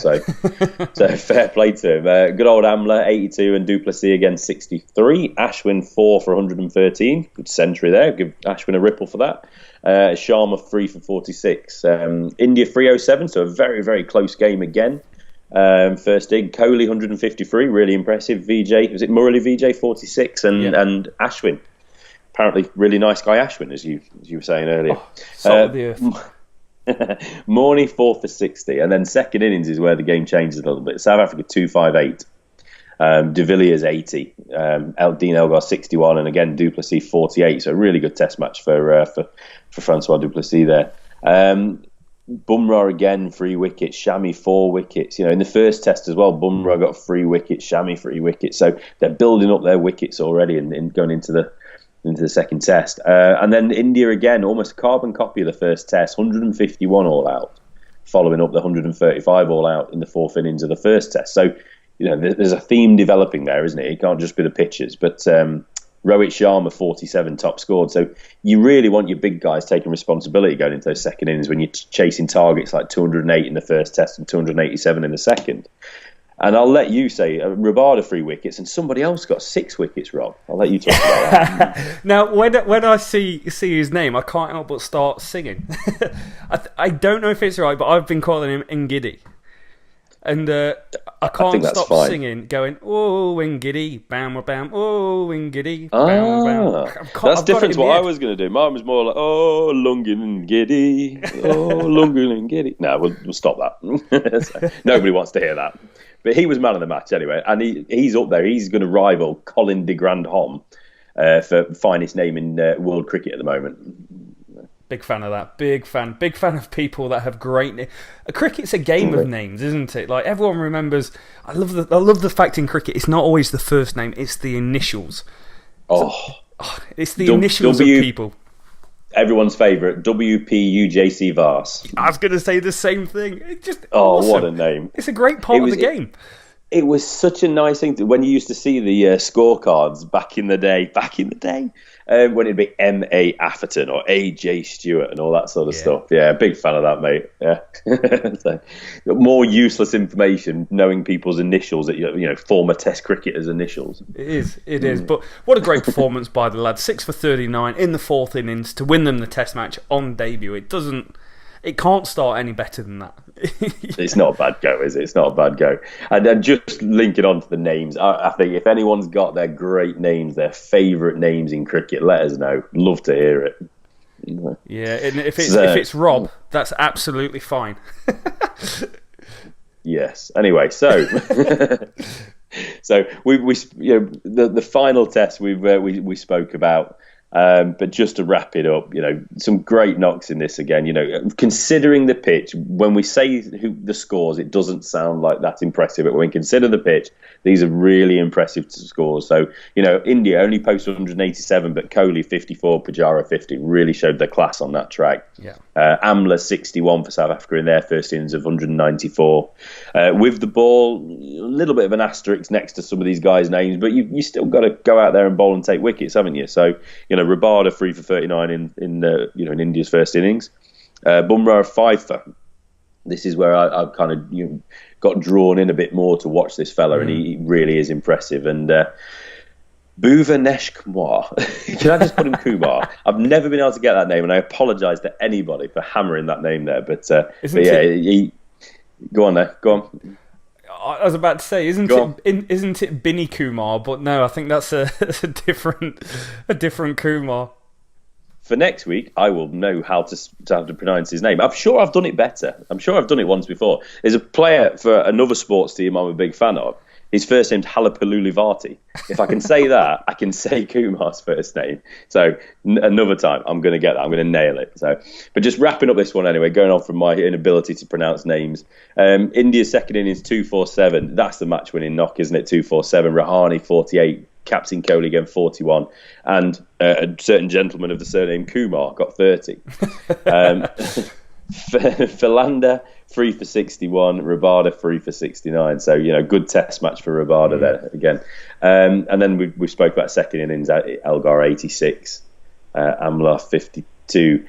so fair play to him. Good old Amla 82 and Du Plessis again 63. Ashwin 4 for 113, good century there. Give Ashwin a ripple for that. Sharma 3 for 46. India 307, so a very very close game again. First dig, Kohli 153, really impressive. Vijay, was it Murali Vijay 46 and Ashwin, apparently really nice guy Ashwin, as you were saying earlier. Salt of the earth. Morney 4 for 60, and then second innings is where the game changes a little bit. South Africa 258, De Villiers 80, Dean Elgar 61, and again Du Plessis 48. So a really good Test match for Francois Du Plessis there. Bumrah again 3 wickets, Shami 4 wickets. In the first Test as well, Bumrah got 3 wickets, Shami 3 wickets. So they're building up their wickets already and going into the second Test. And then India again, almost a carbon copy of the first Test, 151 all out, following up the 135 all out in the fourth innings of the first Test. So there's a theme developing there, isn't it? It can't just be the pitchers, but. Rohit Sharma 47 top scored. So you really want your big guys taking responsibility going into those second innings when you're chasing targets like 208 in the first Test and 287 in the second. And I'll let you say Rabada 3 wickets and somebody else got 6 wickets, Rob. I'll let you talk about that. Now, when I see his name, I can't help but start singing. I don't know if it's right, but I've been calling him Ngidi. And I can't stop singing, going, oh, Ngidi, bam, bam, oh, Ngidi, bam, bam. That's different to what I was going to do. Mine was more like, oh, Lungan Ngidi, oh, Lungan Ngidi. No, we'll stop that. So, nobody wants to hear that. But he was man of the match anyway, and he's up there. He's going to rival Colin de Grandhomme for finest name in world cricket at the moment. Big fan of that. Big fan of people that have great names. Cricket's a game of names, isn't it? Like everyone remembers. I love the fact in cricket. It's not always the first name. It's the initials. It's the initials of people. Everyone's favourite, WPUJC Vars. I was going to say the same thing. It's just awesome. What a name! It's a great part of the game. It was such a nice thing when you used to see the scorecards back in the day, when it'd be M.A. Atherton or A.J. Stewart and all that sort of stuff. Yeah, big fan of that, mate. Yeah. So, more useless information, knowing people's initials, former Test cricketers' initials. It is. But what a great performance by the lads. 6 for 39 in the fourth innings to win them the Test match on debut. It doesn't It can't start any better than that. It's not a bad go, is it? It's not a bad go. And then just linking on to the names, I think if anyone's got their great names, their favourite names in cricket, let us know. Love to hear it. Yeah, and if it's Rob, that's absolutely fine. Yes. Anyway, so we the final test we spoke about. But just to wrap it up, some great knocks in this again. Considering the pitch, when we say the scores, it doesn't sound like that impressive. But when we consider the pitch, these are really impressive scores. So, India only posted 187, but Kohli 54, Pujara 50 really showed their class on that track. Yeah. Amla 61 for South Africa in their first innings of 194. With the ball, a little bit of an asterisk next to some of these guys' names, but you still got to go out there and bowl and take wickets, haven't you? So, Rabada 3 for 39 in India's first innings. Bumrah 5 for. This is where I kind of got drawn in a bit more to watch this fella, and he really is impressive. And Bhuvanesh Kumar, can I just put him Kumar? I've never been able to get that name, and I apologise to anybody for hammering that name there. But go on there, go on. I was about to say, isn't it Binny Kumar? But no, I think that's a different Kumar. For next week, I will know how to pronounce his name. I'm sure I've done it better. I'm sure I've done it once before. There's a player for another sports team I'm a big fan of. His first name's Halapalulivati. If I can say that, I can say Kumar's first name. So another time, I'm going to get that. I'm going to nail it. But just wrapping up this one anyway, going on from my inability to pronounce names. India's second innings 247. That's the match-winning knock, isn't it? 247. Rahane 48. Captain Kohli again 41. And a certain gentleman of the surname Kumar got 30. Philander 3 for 61, Rabada 3 for 69. So, good test match for Rabada there again. And then we spoke about second innings, Elgar 86, Amla 52.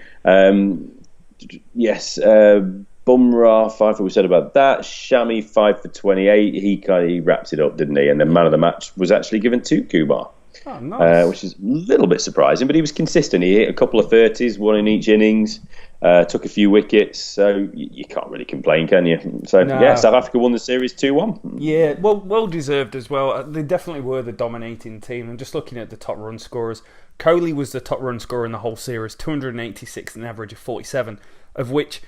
Bumrah 5 for, we said about that. Shami 5 for 28. He wrapped it up, didn't he? And the man of the match was actually given to Kumar. Oh, nice. Which is a little bit surprising, but he was consistent. He hit a couple of 30s, one in each innings, took a few wickets, so you can't really complain, can you? So, no. South Africa won the series 2-1. Yeah, well deserved as well. They definitely were the dominating team. And just looking at the top run scorers, Kohli was the top run scorer in the whole series, 286 and an average of 47, of which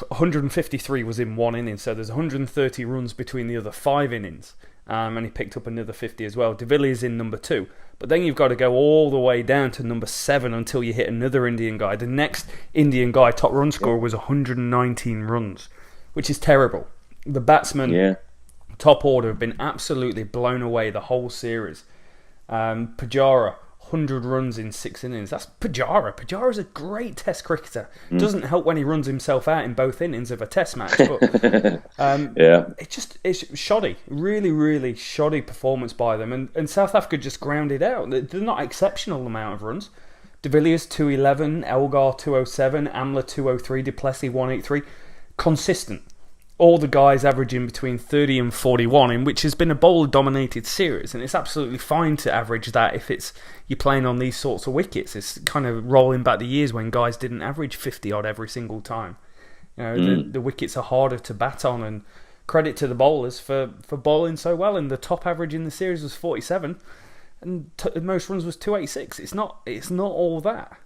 153 was in one inning, so there's 130 runs between the other 5 innings. And he picked up another 50 as well. De Villiers in number 2. But then you've got to go all the way down to number 7 until you hit another Indian guy. The next Indian guy, top run scorer, was 119 runs, which is terrible. The batsmen, top order, have been absolutely blown away the whole series. Pujara, 100 runs in 6 innings. That's Pujara. Pujara's a great test cricketer. Doesn't help when he runs himself out in both innings of a test match. But it's shoddy. Really, really shoddy performance by them. And South Africa just grounded out. They're not exceptional amount of runs. De Villiers 211, Elgar 207, Amla 203, Du Plessis 183. Consistent. All the guys averaging between 30 and 41, in which has been a bowler-dominated series, and it's absolutely fine to average that if you're playing on these sorts of wickets. It's kind of rolling back the years when guys didn't average 50-odd every single time. The wickets are harder to bat on, and credit to the bowlers for bowling so well. And the top average in the series was 47, and most runs was 286. It's not all that.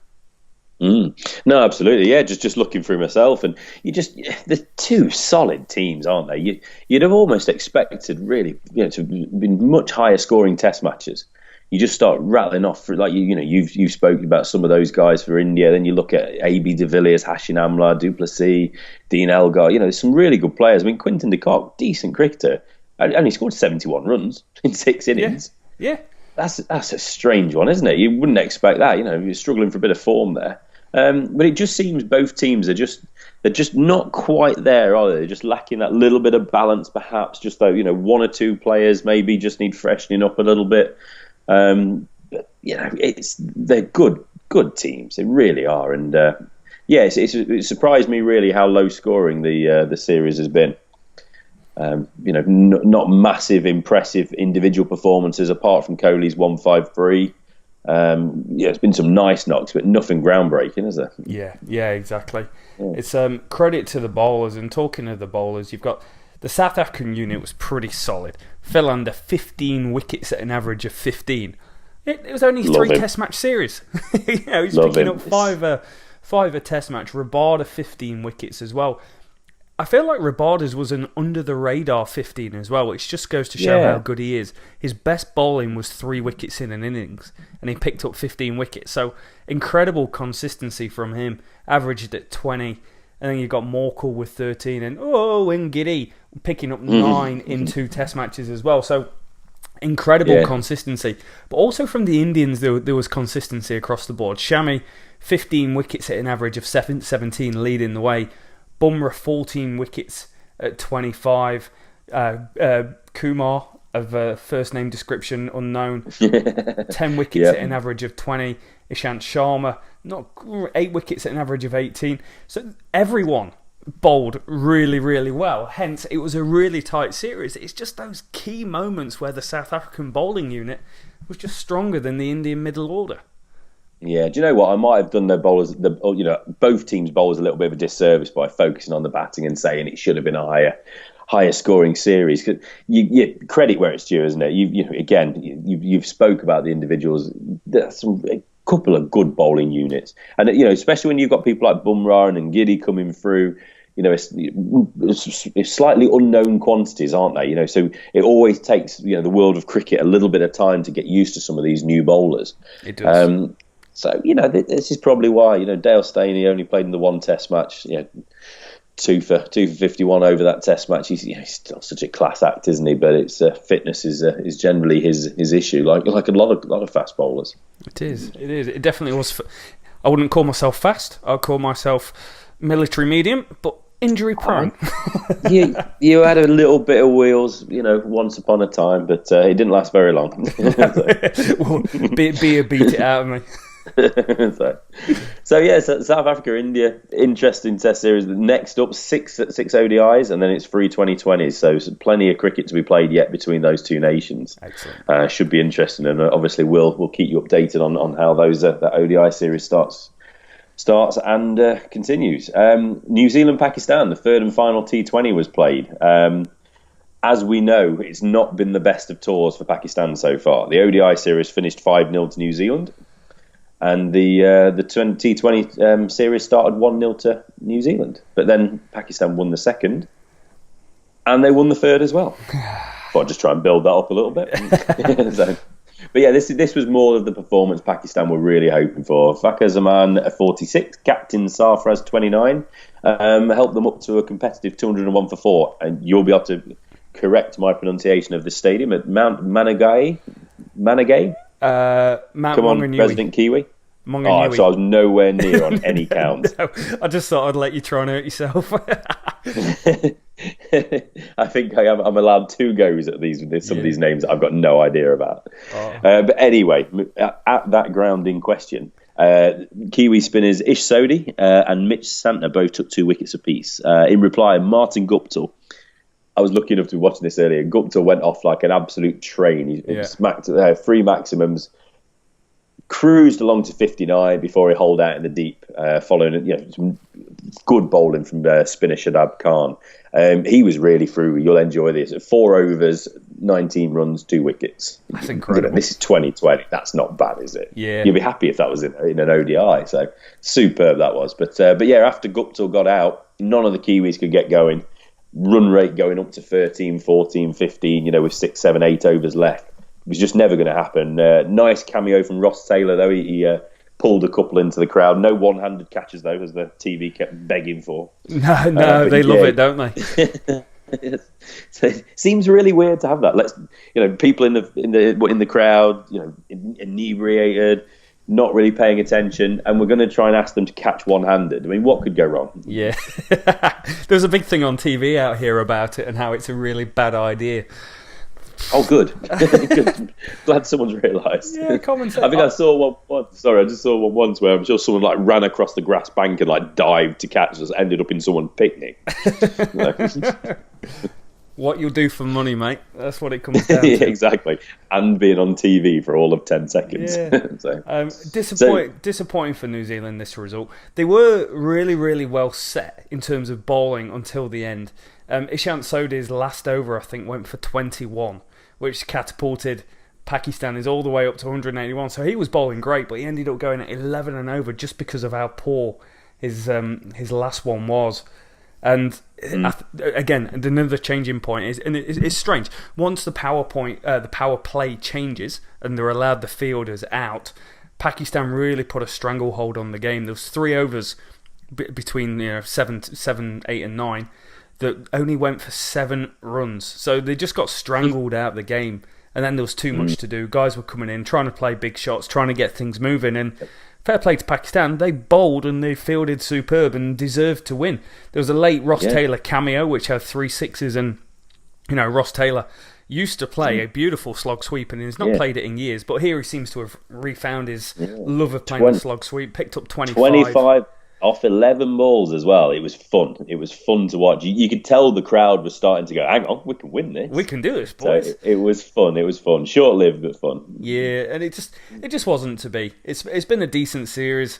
No, absolutely, yeah. Just looking through myself, and they're two solid teams, aren't they? You'd have almost expected, really, to be much higher scoring test matches. You just start rattling off, like you've spoken about some of those guys for India. Then you look at AB de Villiers, Hashim Amla, Du Plessis, Dean Elgar. There's some really good players. I mean, Quinton de Kock, decent cricketer, and he scored 71 runs in 6 innings. Yeah. That's a strange one, isn't it? You wouldn't expect that. You're struggling for a bit of form there. But it just seems both teams they're just not quite there, are they? They're just lacking that little bit of balance, perhaps. Just though, one or two players maybe just need freshening up a little bit. But they're good teams. They really are. And it surprised me really how low scoring the series has been. Not massive, impressive individual performances apart from Kohli's 153. It's been some nice knocks, but nothing groundbreaking, is there? Yeah, exactly. Yeah. It's credit to the bowlers. And talking of the bowlers, you've got the South African unit was pretty solid. Fell under 15 wickets at an average of 15. It was only three Test match series. He's picking up five a Test match. Rabada 15 wickets as well. I feel like Rabada's was an under-the-radar 15 as well, which just goes to show how good he is. His best bowling was 3 wickets in an innings, and he picked up 15 wickets. So, incredible consistency from him. Averaged at 20, and then you've got Morkel with 13, and Ngidi picking up 9 in 2 Test matches as well. So, incredible consistency. But also from the Indians, there was consistency across the board. Shami, 15 wickets at an average of 17, leading the way. Bumrah 14 wickets at 25. Kumar of first name description unknown, 10 wickets at an average of 20. Ishant Sharma 8 wickets at an average of 18. So everyone bowled really, really well. Hence, it was a really tight series. It's just those key moments where the South African bowling unit was just stronger than the Indian middle order. Yeah, do you know what? I might have done both teams' bowlers a little bit of a disservice by focusing on the batting and saying it should have been a higher scoring series. Cause you credit where it's due, isn't it? You've spoke about the individuals. There's a couple of good bowling units, and especially when you've got people like Bumrah and Ngidi coming through. It's slightly unknown quantities, aren't they? So it always takes the world of cricket a little bit of time to get used to some of these new bowlers. It does. So, this is probably why, Dale Staney only played in the 1 Test match, 2 for 51 over that Test match. He's still such a class act, isn't he? But it's fitness is generally his issue, like a lot of fast bowlers. It is. It definitely was. I wouldn't call myself fast. I'd call myself military medium, but injury prone. You had a little bit of wheels, once upon a time, but it didn't last very long. Well, Beer beat it out of me. So South Africa, India, interesting Test series. Next up, six ODIs, and then it's 3 2020s. So plenty of cricket to be played yet between those two nations. Excellent. Should be interesting, and obviously we'll keep you updated on how those that ODI series starts and continues. New Zealand, Pakistan, the third and final T20 was played. As we know, it's not been the best of tours for Pakistan so far. The ODI series finished 5-0 to New Zealand. And the T20 series started 1-0 to New Zealand. But then Pakistan won the second, and they won the third as well. I'll just try and build that up a little bit. But yeah, this was more of the performance Pakistan were really hoping for. Fakhar Zaman at 46, Captain Sarfraz 29, helped them up to a competitive 201 for 4. And you'll be able to correct my pronunciation of the stadium at Mount Managay. Mount Come on, Maunganui. Resident Kiwi. Maunganui. So I was nowhere near on any count. No, I just thought I'd let you try and hurt yourself. I think I'm allowed 2 goes at some of these names that I've got no idea about. But anyway, at that ground in question, Kiwi spinners Ish Sodhi and Mitch Santner both took 2 wickets apiece. In reply, Martin Guptill, I was lucky enough to be watching this earlier. Guptill went off like an absolute train. He smacked 3 maximums, cruised along to 59 before he holed out in the deep, following some good bowling from spinner Shadab Khan. He was really through. You'll enjoy this. 4 overs, 19 runs, 2 wickets. That's incredible. This is 2020. That's not bad, is it? Yeah. You'd be happy if that was in an ODI. So superb that was. But yeah, after Guptill got out, none of the Kiwis could get going. Run rate going up to 13, 14, 15, with 6, 7, 8 overs left. It was just never going to happen. Nice cameo from Ross Taylor, though. He pulled a couple into the crowd. No one-handed catches, though, as the TV kept begging for. No, they love it, don't they? So it seems really weird to have that. People in the crowd, inebriated, not really paying attention, and we're going to try and ask them to catch one-handed. I mean, what could go wrong? Yeah. There's a big thing on TV out here about it and how it's a really bad idea. Oh, good. Good. Glad someone's realised. Yeah, common sense. I think I saw one. Sorry, I just saw one once where I'm sure someone ran across the grass bank and dived to catch us, ended up in someone's picnic. What you'll do for money, mate. That's what it comes down Yeah, to. exactly. And being on TV for all of 10 seconds. Yeah. Disappointing for New Zealand, this result. They were really, really well set in terms of bowling until the end. Ishant Sodhi's last over, I think, went for 21, which catapulted Pakistanis all the way up to 181. So he was bowling great, but he ended up going at 11 and over just because of how poor his last one was. And again, another changing point is, and it's strange. Once the power play changes and they're allowed the fielders out, Pakistan really put a stranglehold on the game. There was 3 overs between 7, 8, and 9 that only went for 7 runs. So they just got strangled out of the game. And then there was too much to do. Guys were coming in, trying to play big shots, trying to get things moving. And fair play to Pakistan, they bowled and they fielded superb and deserved to win. There was a late Ross Taylor cameo, which had 3 sixes, and Ross Taylor used to play a beautiful slog sweep, and he's not played it in years. But here he seems to have refound his love of playing the slog sweep. Picked up 25 off 11 balls as well. It was fun. It was fun to watch. You could tell the crowd was starting to go, hang on, we can win this. We can do this, boys. So it was fun. It was fun. Short-lived, but fun. Yeah, and it just wasn't to be. It's been a decent series.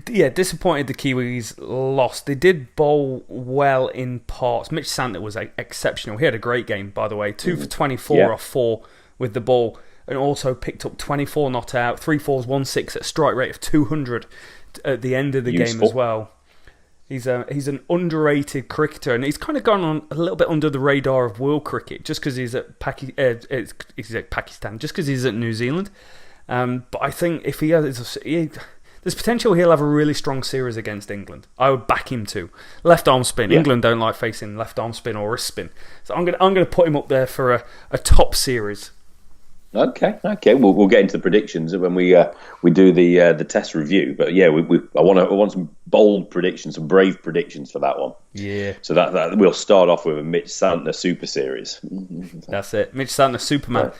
Disappointed the Kiwis lost. They did bowl well in parts. Mitch Santner was exceptional. He had a great game, by the way. 2 for 24 off 4 with the ball. And also picked up 24 not out, 3 fours, 1 6 at a strike rate of 200 at the end of the game as well. He's an underrated cricketer, and he's kind of gone on a little bit under the radar of world cricket just because he's at Pakistan, just because he's at New Zealand. But I think if there's potential he'll have a really strong series against England. I would back him to left arm spin. Yeah. England don't like facing left arm spin or wrist spin, so I'm gonna put him up there for a top series. Okay. We'll get into the predictions when we do the test review. But yeah, I want some bold predictions, some brave predictions for that one. Yeah. So that we'll start off with a Mitch Santner Super Series. That's it, Mitch Santner Superman.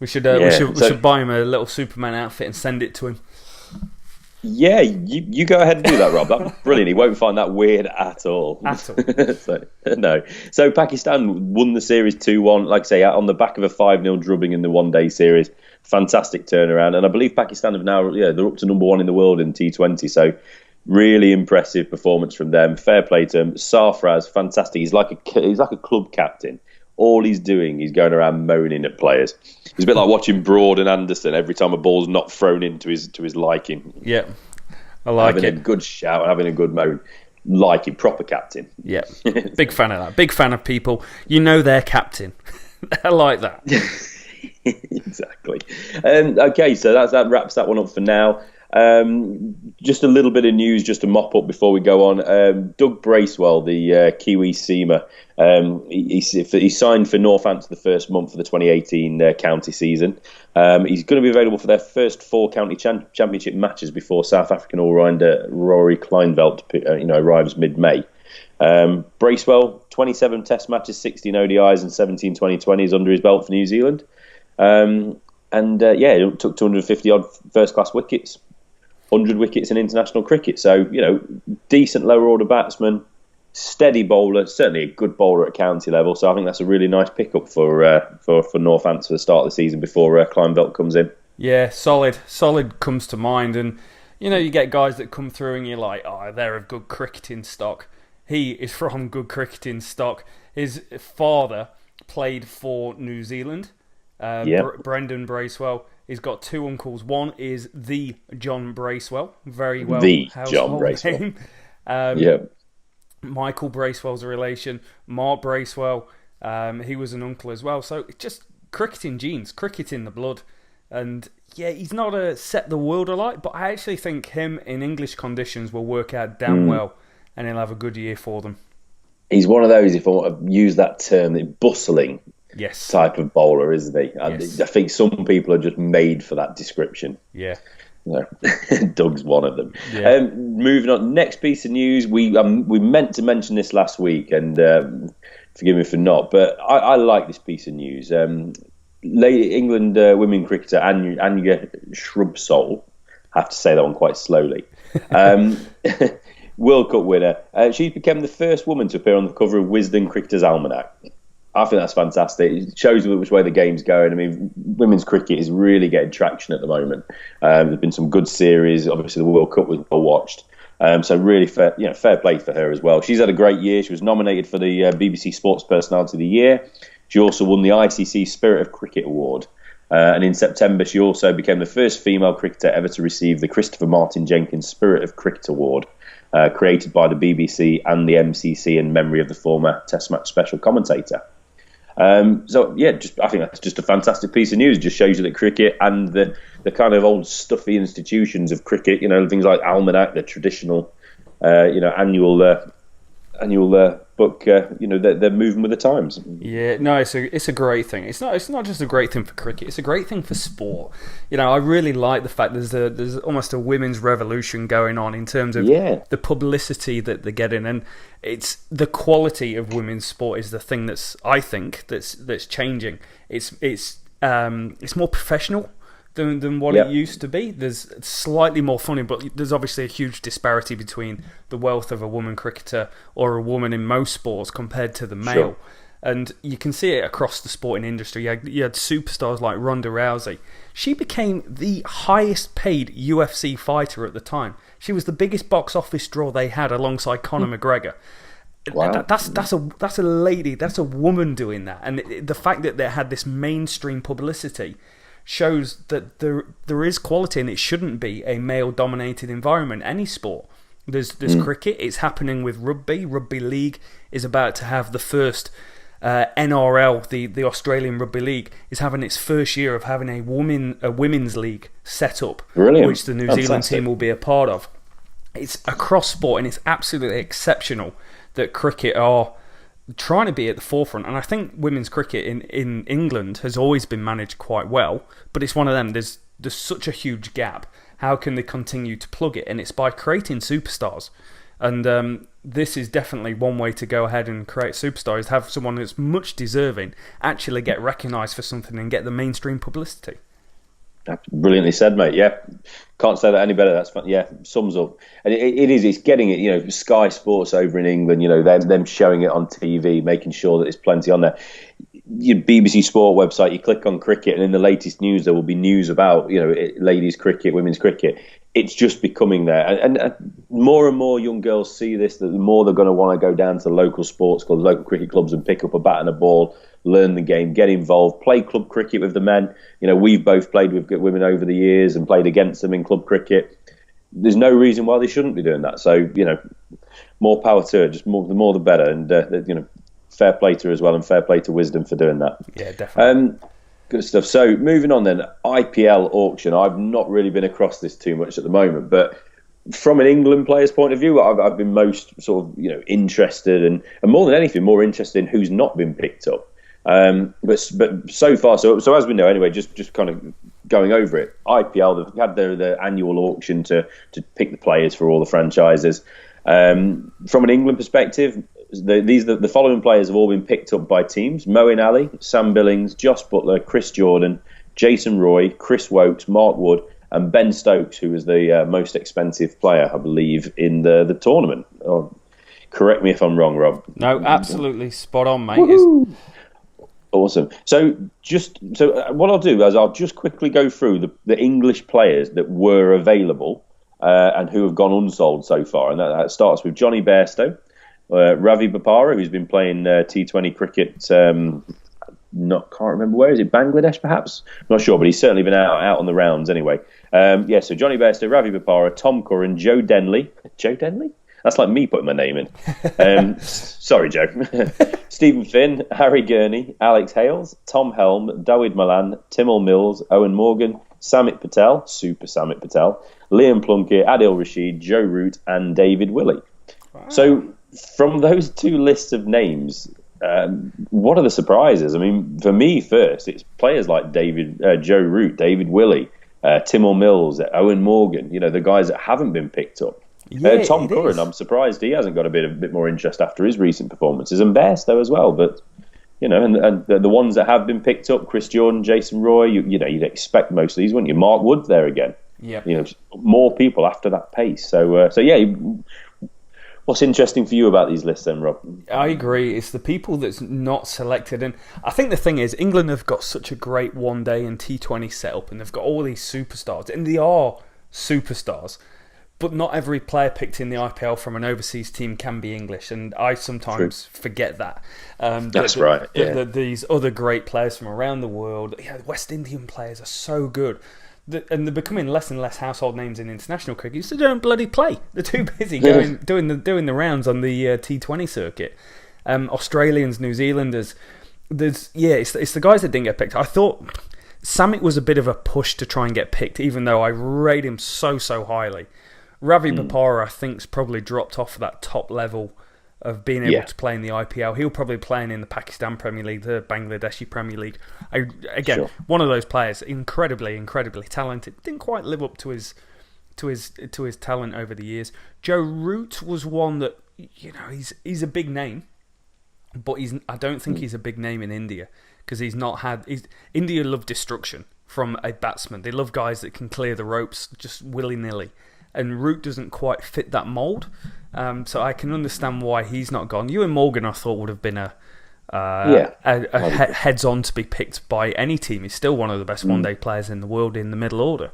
We should buy him a little Superman outfit and send it to him. Yeah, you go ahead and do that, Rob. That's brilliant. He won't find that weird at all. So Pakistan won the series 2-1, like I say, on the back of a 5-0 drubbing in the one-day series. Fantastic turnaround. And I believe Pakistan have now, they're up to number 1 in the world in T20. So really impressive performance from them. Fair play to him. Sarfraz, fantastic. He's like a club captain. All he's doing, he's going around moaning at players. It's a bit like watching Broad and Anderson every time a ball's not thrown into his liking. Yeah, I like having a good shout, having a good moan. Liking, proper captain. Yeah, big fan of that. Big fan of people. They're captain. I like that. Exactly. Okay, so that wraps that one up for now. Just a little bit of news just to mop up before we go on. Doug Bracewell, the Kiwi seamer, he signed for Northampton the first month for the 2018 county season. He's going to be available for their first 4 county championship matches before South African all-rounder Rory Kleinveld arrives mid-May. Bracewell, 27 test matches, 16 ODIs and 17 2020s under his belt for New Zealand. It took 250-odd first-class wickets. 100 wickets in international cricket. So, decent lower order batsman, steady bowler, certainly a good bowler at county level. So I think that's a really nice pickup for Northampton for the start of the season before Kleinveld comes in. Yeah, solid comes to mind. And, you get guys that come through and you're like, oh, they're of good cricketing stock. He is from good cricketing stock. His father played for New Zealand, Brendan Bracewell. He's got 2 uncles. One is the John Bracewell, very well the household John Bracewell. name. Michael Bracewell's a relation. Mark Bracewell, he was an uncle as well. So just cricketing genes, cricket in the blood. And yeah, he's not a set the world alight, but I actually think him in English conditions will work out damn well, and he'll have a good year for them. He's one of those, if I want to use that term, bustling. Yes. Type of bowler, isn't he? Yes. I think some people are just made for that description. Yeah. Doug's one of them. Yeah. Moving on, next piece of news. We meant to mention this last week, and forgive me for not, but I like this piece of news. England women cricketer Anya Shrubsole, I have to say that one quite slowly, World Cup winner. She became the first woman to appear on the cover of Wisden Cricketer's Almanac. I think that's fantastic. It shows which way the game's going. I mean, women's cricket is really getting traction at the moment. There's been some good series. Obviously, the World Cup was well watched. So really fair play for her as well. She's had a great year. She was nominated for the BBC Sports Personality of the Year. She also won the ICC Spirit of Cricket Award. And in September, she also became the first female cricketer ever to receive the Christopher Martin Jenkins Spirit of Cricket Award, created by the BBC and the MCC in memory of the former Test match special commentator. I think that's just a fantastic piece of news. It just shows you that cricket and the kind of old stuffy institutions of cricket, things like Almanac, the traditional, annual book, they're moving with the times. Yeah, no, it's a great thing. It's not just a great thing for cricket. It's a great thing for sport. I really like the fact there's almost a women's revolution going on in terms of the publicity that they're getting, and it's the quality of women's sport is the thing that's changing. It's more professional than what it used to be. There's slightly more funny, but there's obviously a huge disparity between the wealth of a woman cricketer or a woman in most sports compared to the male. Sure. And you can see it across the sporting industry. You had superstars like Ronda Rousey. She became the highest paid UFC fighter at the time. She was the biggest box office draw they had alongside Conor McGregor. Wow. That's a lady, that's a woman doing that. And the fact that they had this mainstream publicity shows that there is quality, and it shouldn't be a male-dominated environment. Any sport, there's cricket. It's happening with rugby. Rugby league is about to have the first NRL, the Australian Rugby League, is having its first year of having a women's league set up, Brilliant. Which the New Zealand team will be a part of. It's across sport, and it's absolutely exceptional that cricket are trying to be at the forefront. And I think women's cricket in England has always been managed quite well, but it's one of them. There's such a huge gap. How can they continue to plug it? And it's by creating superstars. And this is definitely one way to go ahead and create superstars, have someone that's much deserving actually get recognised for something and get the mainstream publicity. That's brilliantly said, mate. Yeah, can't say that any better. That's fun. Yeah, sums up. And it's getting it. Sky Sports over in England. Them showing it on TV, making sure that there's plenty on there. Your BBC Sport website. You click on cricket, and in the latest news, there will be news about ladies cricket, women's cricket. It's just becoming there, and more and more young girls see this. That the more they're going to want to go down to local sports clubs, local cricket clubs, and pick up a bat and a ball, learn the game, get involved, play club cricket with the men. We've both played with women over the years and played against them in club cricket. There's no reason why they shouldn't be doing that. So, more power to her. Just the more the better. And, fair play to her as well, and fair play to Wisden for doing that. Yeah, definitely. Good stuff. So, moving on then, IPL auction. I've not really been across this too much at the moment, but from an England player's point of view, I've been most sort of, interested and more than anything, more interested in who's not been picked up. But so far, so as we know anyway, just kind of going over it, IPL, they've had their annual auction to pick the players for all the franchises. From an England perspective, the following players have all been picked up by teams: Moeen Ali, Sam Billings, Josh Butler, Chris Jordan, Jason Roy, Chris Wokes, Mark Wood, and Ben Stokes, who was the most expensive player, I believe, in the tournament. Correct me if I'm wrong, Rob. No, absolutely spot on, mate. Awesome. So what I'll do is I'll just quickly go through the English players that were available and who have gone unsold so far. And that starts with Johnny Bairstow, Ravi Bopara, who's been playing T20 cricket. Can't remember where. Is it Bangladesh, perhaps? Not sure, but he's certainly been out on the rounds anyway. So Johnny Bairstow, Ravi Bopara, Tom Curran, Joe Denley. Joe Denley? That's like me putting my name in. Sorry, Joe. Stephen Finn, Harry Gurney, Alex Hales, Tom Helm, Dawid Malan, Timul Mills, Owen Morgan, Samit Patel, Super Samit Patel, Liam Plunkett, Adil Rashid, Joe Root, and David Willey. Wow. So from those two lists of names, what are the surprises? I mean, for me first, it's players like Joe Root, David Willey, Timul Mills, Owen Morgan, the guys that haven't been picked up. Yeah, Tom Curran, I'm surprised he hasn't got a bit more interest after his recent performances, and Bairstow as well. But and the ones that have been picked up, Chris Jordan, Jason Roy, you'd expect most of these, wouldn't you? Mark Wood there again. Yeah. More people after that pace. So yeah, What's interesting for you about these lists then, Rob? I agree. It's the people that's not selected. And I think the thing is, England have got such a great one-day and T20 setup, and they've got all these superstars. And they are superstars. But not every player picked in the IPL from an overseas team can be English. And I sometimes forget that. That's right, yeah. These other great players from around the world, the West Indian players are so good. And they're becoming less and less household names in international cricket, so they don't bloody play. They're too busy doing the rounds on the T20 circuit. Australians, New Zealanders, it's the guys that didn't get picked. I thought Samit was a bit of a push to try and get picked, even though I rate him so highly. Ravi Bopara, I think, has probably dropped off that top level of being able to play in the IPL. He'll probably be playing in the Pakistan Premier League, the Bangladeshi Premier League. One of those players, incredibly talented. Didn't quite live up to his talent over the years. Joe Root was one that, he's a big name, but I don't think he's a big name in India, because India love destruction from a batsman. They love guys that can clear the ropes just willy-nilly. And Root doesn't quite fit that mould. So I can understand why he's not gone. Ewan Morgan, I thought, would have been a heads-on to be picked by any team. He's still one of the best one-day players in the world in the middle order.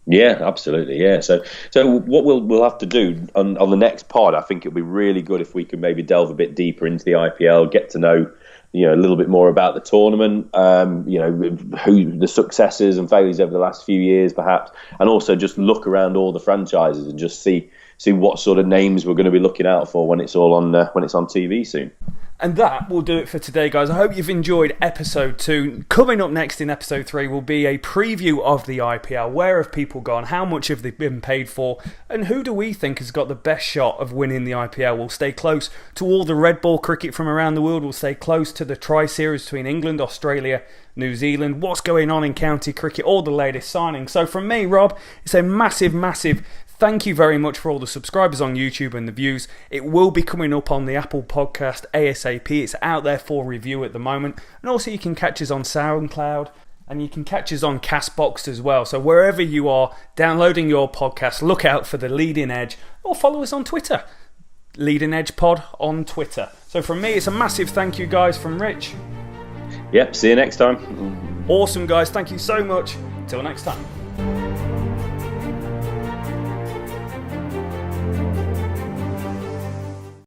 Yeah, absolutely. Yeah. So what we'll have to do on the next pod, I think it'll be really good if we can maybe delve a bit deeper into the IPL, get to know a little bit more about the tournament, who the successes and failures over the last few years, perhaps, and also just look around all the franchises and just see what sort of names we're going to be looking out for when it's all on TV soon. And that will do it for today, guys. I hope you've enjoyed episode 2. Coming up next in episode 3 will be a preview of the IPL. Where have people gone? How much have they been paid for? And who do we think has got the best shot of winning the IPL? We'll stay close to all the red ball cricket from around the world. We'll stay close to the tri-series between England, Australia, New Zealand. What's going on in county cricket? All the latest signings. So from me, Rob, it's a massive thank you very much for all the subscribers on YouTube and the views. It will be coming up on the Apple Podcast ASAP. It's out there for review at the moment. And also you can catch us on SoundCloud and you can catch us on Castbox as well. So wherever you are downloading your podcast, look out for the Leading Edge or follow us on Twitter. Leading Edge Pod on Twitter. So from me, it's a massive thank you, guys, from Rich. Yep, see you next time. Awesome, guys. Thank you so much. Till next time.